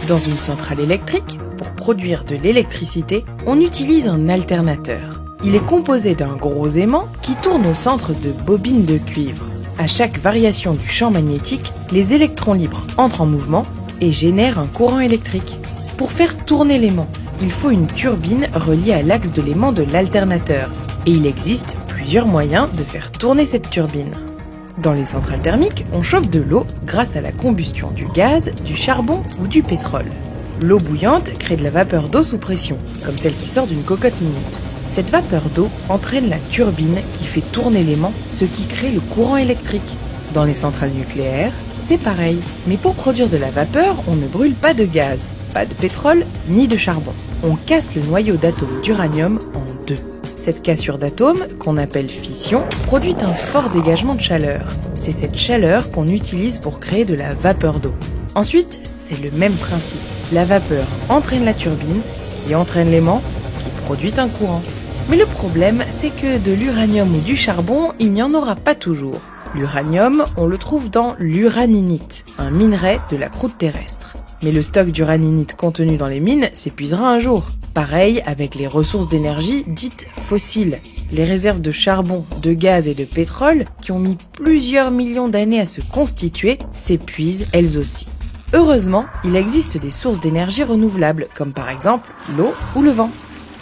Dans une centrale électrique, pour produire de l'électricité, on utilise un alternateur. Il est composé d'un gros aimant qui tourne au centre de bobines de cuivre. À chaque variation du champ magnétique, les électrons libres entrent en mouvement et génèrent un courant électrique. Pour faire tourner l'aimant, il faut une turbine reliée à l'axe de l'aimant de l'alternateur. Et il existe plusieurs moyens de faire tourner cette turbine. Dans les centrales thermiques, on chauffe de l'eau grâce à la combustion du gaz, du charbon ou du pétrole. L'eau bouillante crée de la vapeur d'eau sous pression, comme celle qui sort d'une cocotte minute. Cette vapeur d'eau entraîne la turbine qui fait tourner l'aimant, ce qui crée le courant électrique. Dans les centrales nucléaires, c'est pareil. Mais pour produire de la vapeur, on ne brûle pas de gaz, pas de pétrole, ni de charbon. On casse le noyau d'atomes d'uranium en deux. Cette cassure d'atomes, qu'on appelle fission, produit un fort dégagement de chaleur. C'est cette chaleur qu'on utilise pour créer de la vapeur d'eau. Ensuite, c'est le même principe. La vapeur entraîne la turbine, qui entraîne l'aimant, qui produit un courant. Mais le problème, c'est que de l'uranium ou du charbon, il n'y en aura pas toujours. L'uranium, on le trouve dans l'uraninite, un minerai de la croûte terrestre. Mais le stock d'uraninite contenu dans les mines s'épuisera un jour. Pareil avec les ressources d'énergie dites fossiles. Les réserves de charbon, de gaz et de pétrole, qui ont mis plusieurs millions d'années à se constituer, s'épuisent elles aussi. Heureusement, il existe des sources d'énergie renouvelables, comme par exemple l'eau ou le vent.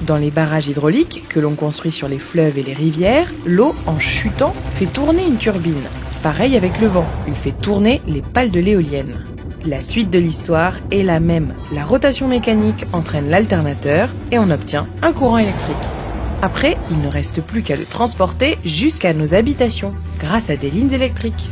Dans les barrages hydrauliques que l'on construit sur les fleuves et les rivières, l'eau, en chutant, fait tourner une turbine. Pareil avec le vent, il fait tourner les pales de l'éolienne. La suite de l'histoire est la même. La rotation mécanique entraîne l'alternateur et on obtient un courant électrique. Après, il ne reste plus qu'à le transporter jusqu'à nos habitations, grâce à des lignes électriques.